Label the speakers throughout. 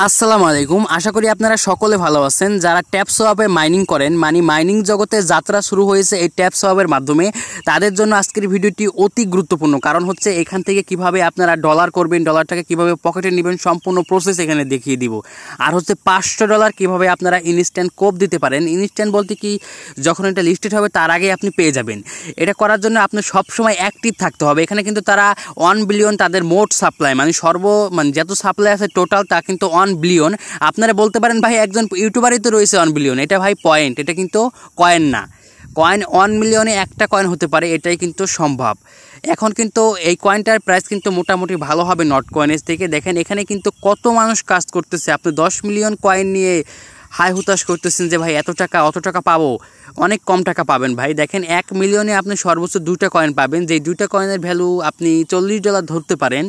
Speaker 1: আসসালামু আলাইকুম। আশা করি আপনারা সকলে ভালো আছেন। যারা ট্যাপ সোয়াপে মাইনিং করেন, মানে মাইনিং জগতে যাত্রা শুরু হয়েছে এই ট্যাপ সোয়াপের মাধ্যমে, তাদের জন্য আজকের ভিডিওটি অতি গুরুত্বপূর্ণ। কারণ হচ্ছে এখান থেকে কিভাবে আপনারা ডলার করবেন, ডলারটাকে কিভাবে পকেটে নেবেন, সম্পূর্ণ প্রসেস এখানে দেখিয়ে দিব। আর হচ্ছে $500 কিভাবে আপনারা ইনস্ট্যান্ট কোপ দিতে পারেন। ইনস্ট্যান্ট বলতে কি, যখন এটা লিস্টেড হবে তার আগে আপনি পেয়ে যাবেন। এটা করার জন্য আপনার সবসময় অ্যাক্টিভ থাকতে হবে। এখানে কিন্তু তারা 1 বিলিয়ন তাদের মোট সাপ্লাই, মানে যত সাপ্লাই আছে টোটাল, তা কিন্তু 1 বিলিয়ন। আপনারা বলতে পারেন ভাই একজন ইউটিউবারই তো রয়েছে 1 বিলিয়ন। এটা ভাই পয়েন্ট, এটা কিন্তু কয়েন না। কয়েন 1 মিলিয়নে একটা কয়েন হতে পারে, এটাই কিন্তু সম্ভব। এখন কিন্তু এই কয়েনটার প্রাইস কিন্তু মোটামুটি ভালো হবে নট কয়েনের থেকে। দেখেন এখানে কিন্তু কত মানুষ কাজ করতেছে। আপনি 10 মিলিয়ন কয়েন নিয়ে হাই হুতাশ করতেছেন যে ভাই এত টাকা অত টাকা পাবো। অনেক কম টাকা পাবেন ভাই। দেখেন 1 মিলিয়নে আপনি সর্বোচ্চ 2টা কয়েন পাবেন, যেই 2টা কয়েনের ভ্যালু আপনি $40 ধরতে পারেন,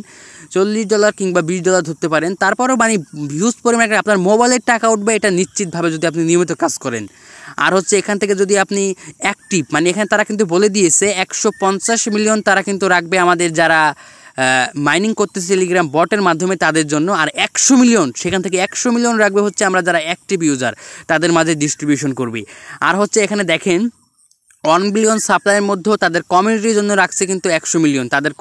Speaker 1: $40 কিংবা $20 ধরতে পারেন। তারপরেও মানে হিউজ পরিমাণে আপনার মোবাইলের টাকা উঠবে, এটা নিশ্চিতভাবে, যদি আপনি নিয়মিত কাজ করেন। আর হচ্ছে এখান থেকে যদি আপনি অ্যাক্টিভ, মানে এখানে তারা কিন্তু বলে দিয়েছে 150 মিলিয়ন তারা কিন্তু রাখবে আমাদের যারা মাইনিং করতেছে টেলিগ্রাম বটের মাধ্যমে তাদের জন্য। আর 100 মিলিয়ন, সেখান থেকে 100 মিলিয়ন রাখবে হচ্ছে আমরা যারা অ্যাক্টিভ ইউজার তাদের মাঝে ডিস্ট্রিবিউশন করবে। আর হচ্ছে এখানে দেখেন 1 বিলিয়ন সাপ্লাইয়ের মধ্যেও তাদের কমিউনিটির জন্য রাখছে কিন্তু 100 মিলিয়ন, তাদের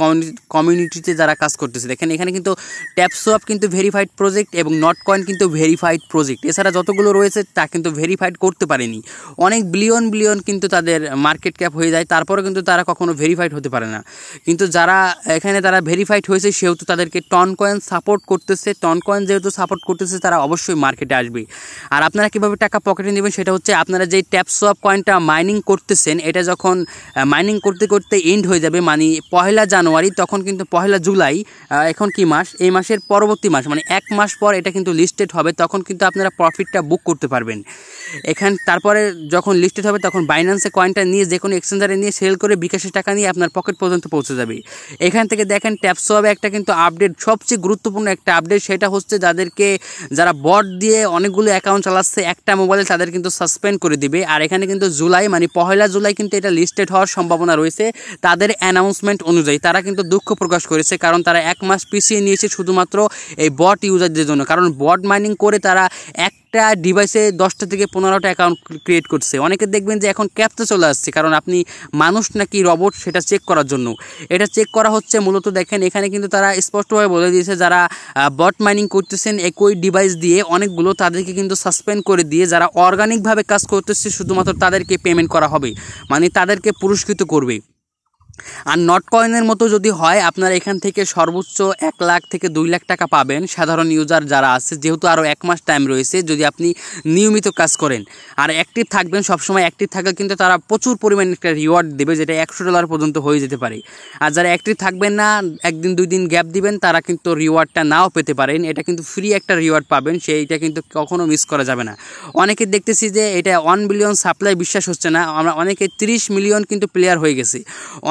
Speaker 1: কমিউনিটিতে যারা কাজ করতেছে। দেখেন এখানে কিন্তু ট্যাপ সোয়াপ কিন্তু ভেরিফাইড প্রজেক্ট এবং নট কয়েন কিন্তু ভেরিফাইড প্রজেক্ট। এছাড়া যতগুলো রয়েছে তা কিন্তু ভেরিফাইড করতে পারেনি। অনেক বিলিয়ন কিন্তু তাদের মার্কেট ক্যাপ হয়ে যায়, তারপরেও কিন্তু তারা কখনো ভেরিফাইড হতে পারে না। কিন্তু যারা এখানে তারা ভেরিফাইড হয়েছে, সেহেতু তাদেরকে টন কয়েন সাপোর্ট করতেছে। টন কয়েন যেহেতু সাপোর্ট করতেছে, তারা অবশ্যই মার্কেটে আসবে। আর আপনারা কীভাবে টাকা পকেটে নেবেন, সেটা হচ্ছে আপনারা যেই ট্যাপ সোয়াপ কয়েনটা মাইনিং করতেছে, এটা যখন মাইনিং করতে করতে এন্ড হয়ে যাবে, মানে 1 জানুয়ারি, তখন কিন্তু 1 জুলাই, এখন কি মাস, এই মাসের পরবর্তী মাস, মানে 1 মাস পর এটা কিন্তু লিস্টেড হবে। তখন কিন্তু আপনারা প্রফিটটা বুক করতে পারবেন। তারপরে যখন লিস্টেড হবে তখন বাইন্যান্সে কয়েনটা নিয়ে যে কোনো এক্সচেঞ্জারে নিয়ে সেল করে বিকাশের টাকা নিয়ে আপনার পকেট পর্যন্ত পৌঁছে যাবে। এখান থেকে দেখেন ট্যাপ সোয়াপে একটা কিন্তু আপডেট, সবচেয়ে গুরুত্বপূর্ণ একটা আপডেট, সেটা হচ্ছে যারা বট দিয়ে অনেকগুলো অ্যাকাউন্ট চালাচ্ছে একটা মোবাইলে, তাদের কিন্তু সাসপেন্ড করে দিবে। আর এখানে কিন্তু জুলাই, মানে 1 জুলাই কিন্তু এটা লিস্টেড হওয়ার সম্ভাবনা রয়েছে। তাদের অ্যানাউন্সমেন্ট অনুযায়ী তারা কিন্তু দুঃখ প্রকাশ করেছে, কারণ তারা 1 মাস পিছিয়ে নিয়েছে শুধুমাত্র এই বট ইউজারদের জন্য। কারণ বট মাইনিং করে তারা একটা ডিভাইসে 10টা থেকে 15টা অ্যাকাউন্ট ক্রিয়েট করছে। অনেকে দেখবেন যে এখন ক্যাপচা চলে আসছে, কারণ আপনি মানুষ নাকি রবট সেটা চেক করার জন্য। এটা চেক করা হচ্ছে মূলত। দেখেন এখানে কিন্তু তারা স্পষ্টভাবে বলে দিয়েছে, যারা বট মাইনিং করতেছেন একই ডিভাইস দিয়ে অনেকগুলো, তাদেরকে কিন্তু সাসপেন্ড করে দিয়ে যারা অর্গানিকভাবে কাজ করতেছে শুধুমাত্র তাদেরকে পেমেন্ট করা হবে, মানে তাদেরকে পুরস্কৃত করবে। আর নট কয়েনের মতো যদি হয়, আপনার এখান থেকে সর্বোচ্চ 1 লাখ থেকে 2 লাখ টাকা পাবেন সাধারণ ইউজার যারা আছে, যেহেতু আরও 1 মাস টাইম রয়েছে, যদি আপনি নিয়মিত কাজ করেন আর অ্যাক্টিভ থাকবেন। সবসময় অ্যাক্টিভ থাকলে কিন্তু তারা প্রচুর পরিমাণে একটা রিওয়ার্ড দেবে, যেটা $100 পর্যন্ত হয়ে যেতে পারে। আর যারা অ্যাক্টিভ থাকবেন না, 1 দিন 2 দিন গ্যাপ দিবেন, তারা কিন্তু রিওয়ার্ডটা নাও পেতে পারেন। এটা কিন্তু ফ্রি একটা রিওয়ার্ড পাবেন, সেইটা কিন্তু কখনো মিস করা যাবে না। অনেকে দেখতেছি যে এটা 1 বিলিয়ন সাপ্লাই, বিশ্বাস হচ্ছে না। আমরা অনেকে 30 মিলিয়ন কিন্তু প্লেয়ার হয়ে গেছে।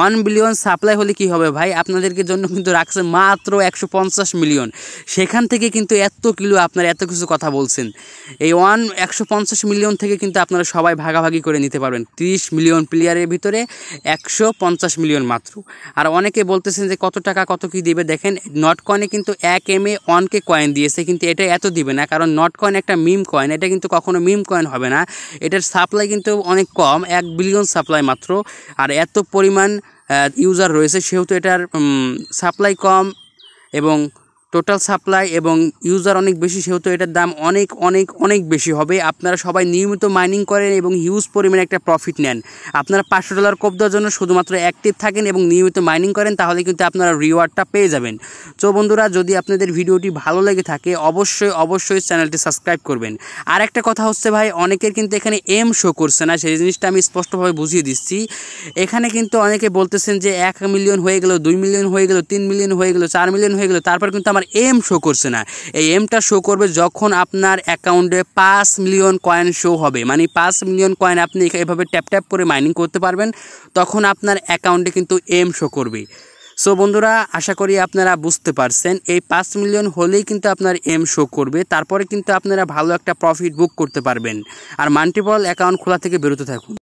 Speaker 1: 1 বিলিয়ন সাপ্লাই হলে কি হবে ভাই, আপনাদেরকে জন্য কিন্তু রাখছে মাত্র 150 মিলিয়ন। সেখান থেকে কিন্তু এত কিলো, আপনারা এত কিছু কথা বলছেন। এই 150 মিলিয়ন থেকে কিন্তু আপনারা সবাই ভাগাভাগি করে নিতে পারবেন। 30 মিলিয়ন প্লেয়ারের ভিতরে 150 মিলিয়ন মাত্র। আর অনেকে বলতেছেন যে কত টাকা কত কি দিবে। দেখেন নট কয়েনে কিন্তু 1 MA 1K কয়েন দিয়েছে, কিন্তু এটা এত দিবে না, কারণ নট কয়েন একটা মিম কয়েন। এটা কিন্তু কখনো মিম কয়েন হবে না। এটার সাপ্লাই কিন্তু অনেক কম, 1 বিলিয়ন সাপ্লাই মাত্র। আর এত পরিমাণ ইউজার রয়েছে, সেহেতু এটার সাপ্লাই কম এবং টোটাল সাপ্লাই এবং ইউজার অনেক বেশি, সেহেতু এটার দাম অনেক অনেক অনেক বেশি হবে। আপনারা সবাই নিয়মিত মাইনিং করেন এবং হিউজ পরিমাণে একটা প্রফিট নেন। আপনারা $500 কোপ দেওয়ার জন্য শুধুমাত্র অ্যাক্টিভ থাকেন এবং নিয়মিত মাইনিং করেন, তাহলে কিন্তু আপনারা রিওয়ার্ডটা পেয়ে যাবেন। তো বন্ধুরা, যদি আপনাদের ভিডিওটি ভালো লেগে থাকে অবশ্যই চ্যানেলটি সাবস্ক্রাইব করবেন। আর একটা কথা হচ্ছে ভাই, অনেকের কিন্তু এখানে এম শো করছে না, সেই জিনিসটা আমি স্পষ্টভাবে বুঝিয়ে দিচ্ছি। এখানে কিন্তু অনেকে বলতেছেন যে 1 মিলিয়ন হয়ে গেল, 2 মিলিয়ন হয়ে গেল, 3 মিলিয়ন হয়ে গেল, 4 মিলিয়ন হয়ে গেল, তারপর কিন্তু আমার এম শো করছে না। এই এমটা শো করবে যখন আপনার অ্যাকাউন্টে 5 মিলিয়ন কয়েন শো হবে, মানে 5 মিলিয়ন কয়েন আপনি এভাবে ট্যাপ করে মাইনিং করতে পারবেন, তখন আপনার অ্যাকাউন্টে কিন্তু এম শো করবে। সো বন্ধুরা, আশা করি আপনারা বুঝতে পারছেন। এই 5 মিলিয়ন হলেই কিন্তু আপনার এম শো করবে, তারপরে কিন্তু আপনারা ভালো একটা প্রফিট বুক করতে পারবেন। আর মাল্টিপল অ্যাকাউন্ট খোলা থেকে বেরোতে থাকুন।